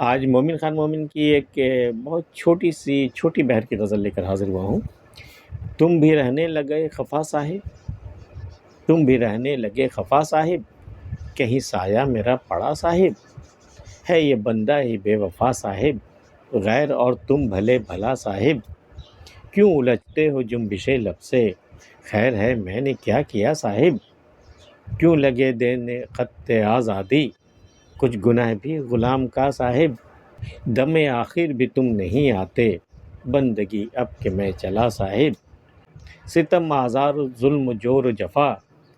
آج مومن خان مومن کی ایک بہت چھوٹی بہر کی غزل لے کر حاضر ہوا ہوں۔ تم بھی رہنے لگے خفا صاحب، تم بھی رہنے لگے خفا صاحب، کہیں سایہ میرا پڑا صاحب، ہے یہ بندہ ہی بے وفا صاحب، غیر اور تم بھلے بھلا صاحب، کیوں الجھتے ہو جنبش لب سے، خیر ہے میں نے کیا کیا صاحب، کیوں لگے دینے خط آزادی، کچھ گناہ بھی غلام کا صاحب، دم آخر بھی تم نہیں آتے، بندگی اب کہ میں چلا صاحب، ستم آزار ظلم جور و جفا،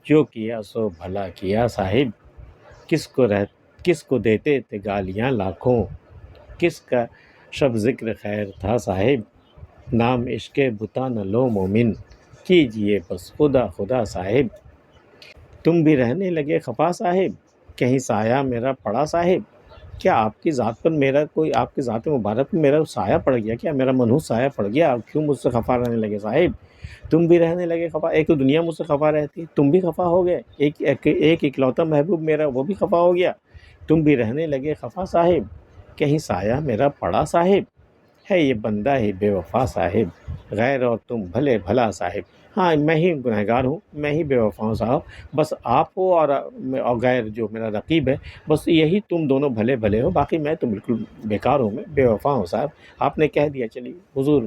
جو کیا سو بھلا کیا صاحب، کس کو دیتے تھے گالیاں لاکھوں، کس کا شب ذکر خیر تھا صاحب، نام عشق بتا نہ لو مومن، کیجئے بس خدا خدا صاحب، تم بھی رہنے لگے خفا صاحب، کہیں سایہ میرا پڑا صاحب، کیا آپ کی ذات پر آپ کی ذات مبارک پر میرا سایہ پڑ گیا، کیا میرا منحوس سایہ پڑ گیا، کیوں مجھ سے خفا رہنے لگے صاحب، تم بھی رہنے لگے خفا، ایک تو دنیا مجھ سے خفا رہتی، تم بھی خفا ہو گئے، ایک اکلوتا محبوب میرا وہ بھی خفا ہو گیا، تم بھی رہنے لگے خفا صاحب، کہیں سایہ میرا پڑا صاحب، ہے یہ بندہ ہی بے وفا صاحب، غیر اور تم بھلے بھلا صاحب، ہاں میں ہی گنہگار ہوں، میں ہی بے وفا ہوں صاحب، بس آپ ہو اور غیر جو میرا رقیب ہے، بس یہی تم دونوں بھلے بھلے ہو، باقی میں تو بالکل بیکار ہوں، میں بے وفا ہوں صاحب، آپ نے کہہ دیا چلیے حضور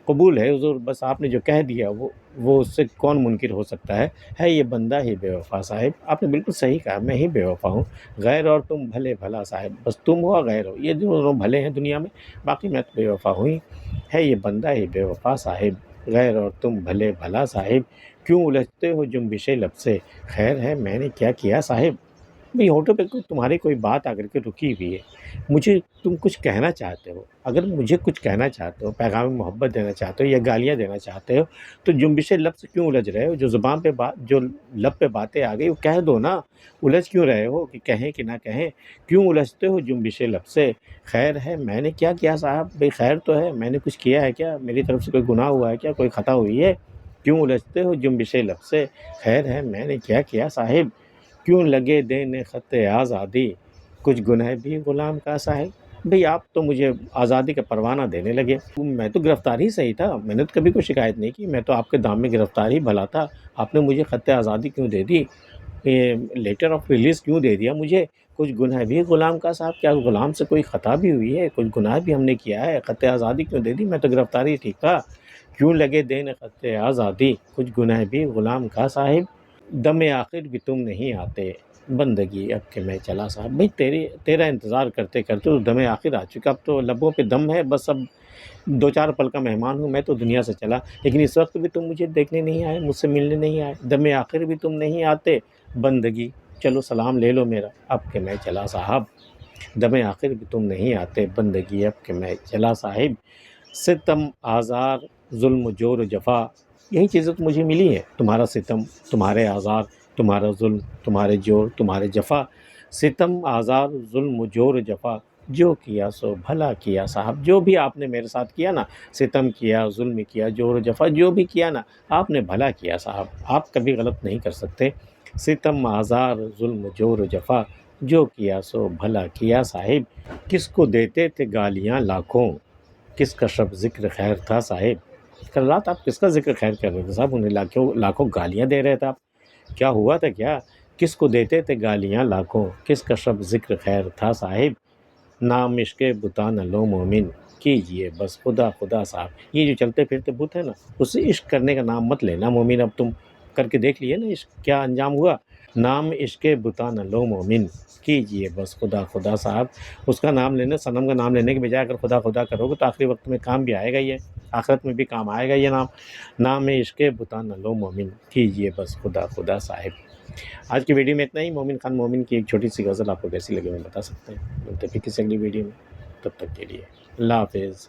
قبول ہے حضور، بس آپ نے جو کہہ دیا وہ اس سے کون منکر ہو سکتا ہے یہ بندہ ہی بے وفا صاحب، آپ نے بالکل صحیح کہا، میں ہی بے وفا ہوں، غیر اور تم بھلے بھلا صاحب، بس تم ہو اور غیر ہو، یہ دونوں بھلے ہیں دنیا میں، باقی میں تو بے وفا ہوں ہی، ہے یہ بندہ ہی بے وفا صاحب، غیر اور تم بھلے بھلا صاحب، کیوں الجھتے ہو جنبش لب سے، خیر ہے میں نے کیا کیا صاحب، بھئی ہونٹوں پہ تمہاری کوئی بات آ کر کے رکی ہوئی ہے، مجھے تم کچھ کہنا چاہتے ہو، اگر مجھے کچھ کہنا چاہتے ہو، پیغام محبت دینا چاہتے ہو یا گالیاں دینا چاہتے ہو، تو جنبش لب سے کیوں الجھ رہے ہو، جو زبان پہ جو لب پہ باتیں آ گئی وہ کہہ دو نا، الجھ کیوں رہے ہو کہ کہیں کہ نہ کہیں، کیوں الجھتے ہو جنبش لب سے، خیر ہے میں نے کیا کیا صاحب، بھئی خیر تو ہے، میں نے کچھ کیا ہے کیا، میری طرف سے کوئی گناہ ہوا ہے کیا، کوئی خطا ہوئی ہے، کیوں الجھتے ہو جنبش لب سے، خیر ہے میں نے کیا کیا صاحب، کیوں لگے دینے خط آزادی، کچھ گناہ بھی غلام کا صاحب، بھئی آپ تو مجھے آزادی کا پروانہ دینے لگے، میں تو گرفتار ہی صحیح تھا، میں نے تو کبھی کوئی شکایت نہیں کی، میں تو آپ کے دام میں گرفتار ہی بھلا تھا، آپ نے مجھے خط آزادی کیوں دے دی، لیٹر آف ریلیز کیوں دے دیا مجھے، کچھ گناہ بھی غلام کا صاحب، کیا غلام سے کوئی خطا بھی ہوئی ہے، کچھ گناہ بھی ہم نے کیا ہے، خط آزادی کیوں دے دی، میں تو گرفتار ہی ٹھیک تھا، کیوں لگے دینے خط آزادی، کچھ گناہ بھی غلام کا صاحب، دم آخر بھی تم نہیں آتے، بندگی اب کہ میں چلا صاحب، بھئی تیرا انتظار کرتے کرتے تو دم آخر آ چکا، اب تو لبوں پہ دم ہے، بس اب دو چار پل کا مہمان ہوں میں تو دنیا سے چلا، لیکن اس وقت بھی تم مجھے دیکھنے نہیں آئے، مجھ سے ملنے نہیں آئے، دم آخر بھی تم نہیں آتے، بندگی چلو سلام لے لو میرا اب کہ میں چلا صاحب، دم آخر بھی تم نہیں آتے، بندگی اب کہ میں چلا صاحب، ستم آزار ظلم جور و جفا، یہی چیزیں تو مجھے ملی ہیں، تمہارا ستم، تمہارے آزار، تمہارا ظلم، تمہارے جور، تمہارے جفا، ستم آزار ظلم جور و جفا، جو کیا سو بھلا کیا صاحب، جو بھی آپ نے میرے ساتھ کیا نا، ستم کیا، ظلم کیا، جور و جفا جو بھی کیا نا، آپ نے بھلا کیا صاحب، آپ کبھی غلط نہیں کر سکتے، ستم آزار ظلم جور و جفا، جو کیا سو بھلا کیا صاحب، کس کو دیتے تھے گالیاں لاکھوں، کس کا شب ذکر خیر تھا صاحب، کل رات آپ کس کا ذکر خیر کر رہے تھے صاحب، انہیں لاکھوں گالیاں دے رہے تھے آپ، کیا ہوا تھا کیا، کس کو دیتے تھے گالیاں لاکھوں، کس کا شب ذکر خیر تھا صاحب، نام عشق بتا نہ لو مومن، کیجئے بس خدا خدا صاحب، یہ جو چلتے پھرتے بت ہے نا، اس سے عشق کرنے کا نام مت لینا مومن، اب تم کر کے دیکھ لیے نا عشق کیا انجام ہوا، نام عشق بتا نہ لو مومن، کیجئے بس خدا خدا صاحب، اس کا نام لینا، صنم کا نام لینے کے بجائے اگر خدا خدا کرو گے تو آخری وقت میں کام بھی آئے گا، یہ آخرت میں بھی کام آئے گا یہ نام، نام عشق بتا نہ لو مومن، کیجئے بس خدا خدا صاحب۔ آج کی ویڈیو میں اتنا ہی، مومن خان مومن کی ایک چھوٹی سی غزل آپ کو کیسی لگی میں بتا سکتے ہیں، ملتے پھر کسی اگلی ویڈیو میں، تب تک کے لیے اللہ حافظ۔